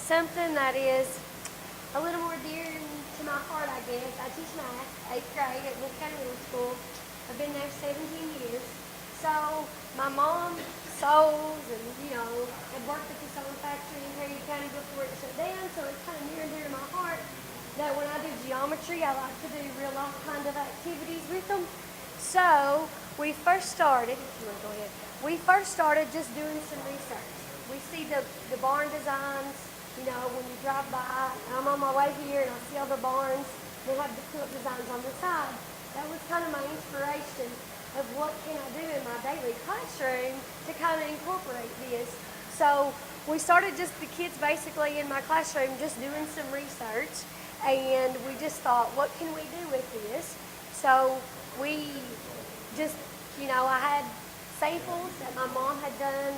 something that is a little more dear to my heart, I guess. I teach math, 8th grade at Wolf County Middle School. I've been there 17 years. So my mom sews and, had worked at the sewing factory in Perry County before it shut down, so it's kind of near and dear to my heart that when I do geometry, I like to do real life kind of activities with them. So we first started, if you want to go ahead, we first started just doing some research. We see the barn designs, when you drive by, I'm on my way here and I see all the barns, they have the quilt designs on the side. That was kind of my inspiration of what can I do in my daily classroom to kind of incorporate this. So we started just the kids basically in my classroom just doing some research, and we just thought, what can we do with this? So we just, I had samples that my mom had done,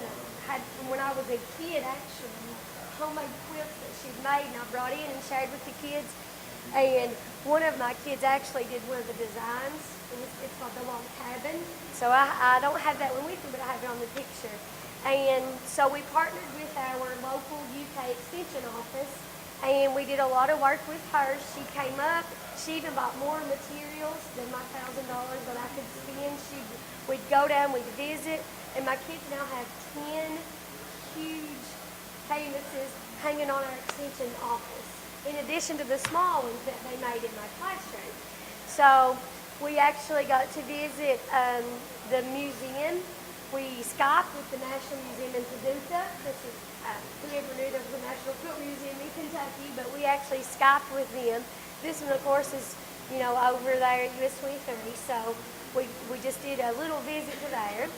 had from when I was a kid actually, homemade quilts that she'd made and I brought in and shared with the kids. And one of my kids actually did one of the designs. It's called the log cabin. So I don't have that one with me, but I have it on the picture. And so we partnered with our local UK Extension office, and we did a lot of work with her. She came up. She even bought more materials than my $1,000 that I could spend. We'd go down, we'd visit, and my kids now have 10 huge canvases hanging on our Extension office, in addition to the small ones that they made in my classroom. So we actually got to visit the museum. We Skyped with the National Museum in Paducah. This is, we never knew there was a National Quilt Museum in Kentucky, but we actually Skyped with them. This one, of course, is, over there at US 23, so we just did a little visit to there.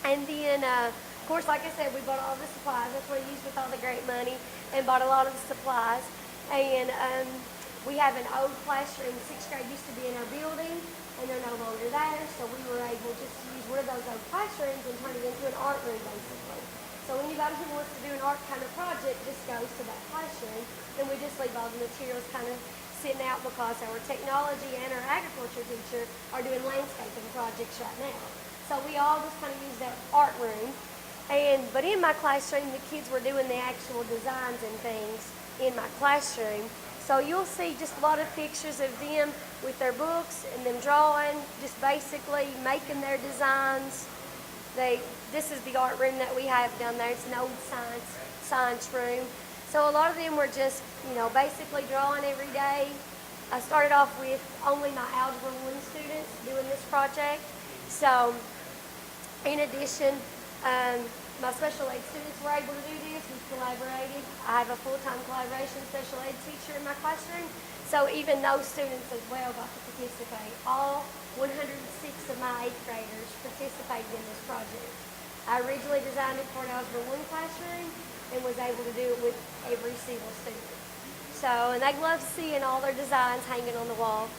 And then, of course, like I said, we bought all the supplies. That's what I used with all the great money, and bought a lot of the supplies. And we have an old classroom. 6th grade used to be in our building, and they're no longer there, so we were able just to use one of those old classrooms and turn it into an art room, basically. So anybody who wants to do an art kind of project just goes to that classroom, and we just leave all the materials kind of sitting out because our technology and our agriculture teacher are doing landscaping projects right now. So we all just kind of use that art room. But in my classroom, the kids were doing the actual designs and things in my classroom. So you'll see just a lot of pictures of them with their books and them drawing, just basically making their designs. This is the art room that we have down there. It's an old science room. So a lot of them were just, basically drawing every day. I started off with only my Algebra 1 students doing this project. So in addition, my special ed students were able to do this. We collaborated. I have a full-time collaboration special ed teacher in my classroom. So even those students as well got to participate. All 106 of my 8th graders participated in this project. I originally designed it for an Algebra 1 classroom and was able to do it with every single student. So, and they love seeing all their designs hanging on the wall.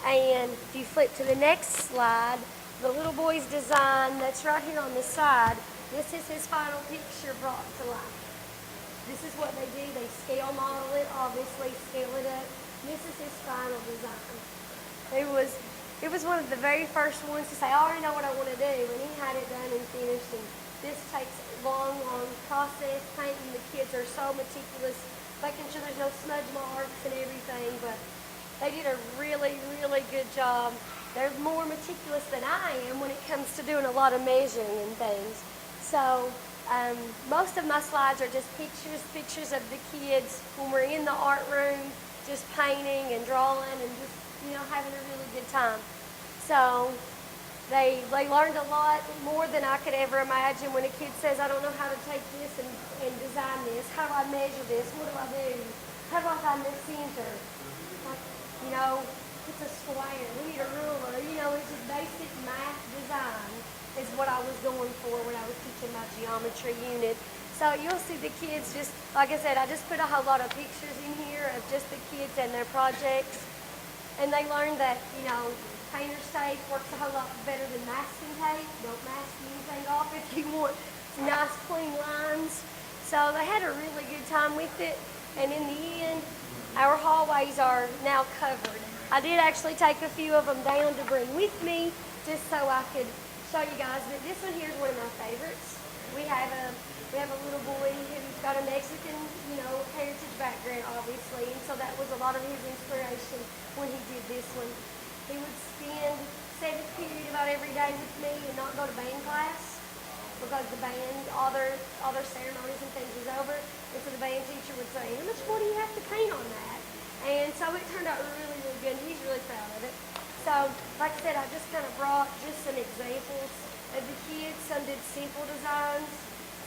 And if you flip to the next slide, the little boy's design that's right here on the side, this is his final picture brought to life. This is what they do. They scale model it, obviously scale it up. This is his final design. It was one of the very first ones to say, I already know what I want to do, and he had it done and finished. And this takes a long process. Painting, the kids are so meticulous, making sure there's no smudge marks and everything, but they did a really, really good job. They're more meticulous than I am when it comes to doing a lot of measuring and things. So most of my slides are just pictures of the kids when we're in the art room, just painting and drawing and just, having a really good time. So they learned a lot more than I could ever imagine. When a kid says, I don't know how to take this and design this, how do I measure this, what do I do, how do I find the center? It's a square, we need a ruler, it's just basic math design is what I was going for when I was teaching my geometry unit. So you'll see the kids just, like I said, I just put a whole lot of pictures in here of just the kids and their projects. And they learned that, painter's tape works a whole lot better than masking tape. Don't mask anything off if you want nice clean lines. So they had a really good time with it. And in the end, our hallways are now covered. I did actually take a few of them down to bring with me just so I could show you guys. But this one here is one of my favorites. We have a little boy who's got a Mexican, heritage background, obviously, and so that was a lot of his inspiration when he did this one. He would spend seventh period about every day with me and not go to band class because the band, all their ceremonies and things was over, and so the band teacher would say, "How much more do you have to paint on that?" And so it turned out really, really good. And he's really proud of it. So, like I said, I just kind of brought just some examples of the kids. Some did simple designs.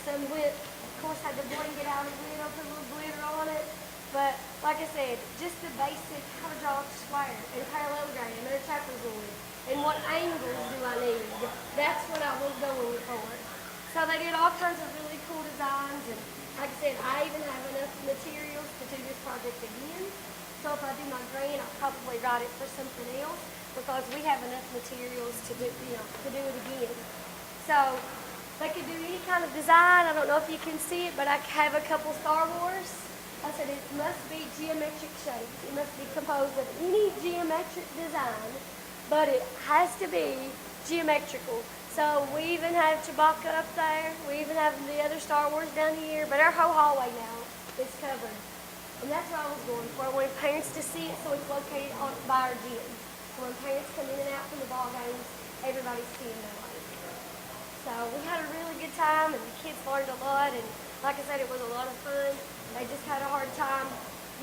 Some went, of course, had to bling it out a little, put a little glitter on it. But, like I said, just the basic, how to draw a square and a parallelogram and a trapezoid. And what angles do I need? That's what I was going for. So they did all kinds of really cool designs. And, like I said, I even have enough materials to do this project again. So if I do my grant, I'll probably write it for something else because we have enough materials to do, to do it again. So they could do any kind of design. I don't know if you can see it, but I have a couple Star Wars. I said it must be geometric shapes. It must be composed of any geometric design, but it has to be geometrical. So we even have Chewbacca up there. We even have the other Star Wars down here, but our whole hallway now is covered. And that's what I was going for. I wanted parents to see it, so it's located by our gym. So when parents come in and out from the ball games, everybody's seeing that way. So we had a really good time, and the kids learned a lot. And like I said, it was a lot of fun. They just had a hard time,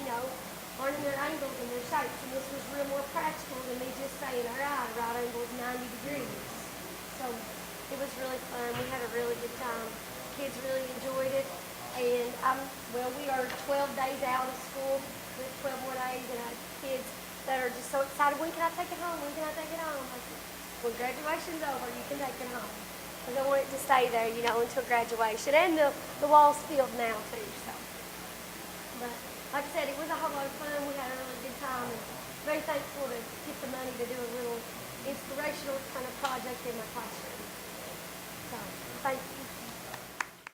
learning their angles and their shapes. And this was real more practical than me just saying, all right angle is 90 degrees. So it was really fun. We had a really good time. Kids really enjoyed it. And we are 12 days out of school with 12 more days, and I have kids that are just so excited. When can I take it home? When can I take it home? I said, when graduation's over, you can take it home. Because I want it to stay there, until graduation. And the wall's filled now, too. So, but like I said, it was a whole lot of fun. We had a really good time. And very thankful to get the money to do a little inspirational kind of project in my classroom. So, thank you.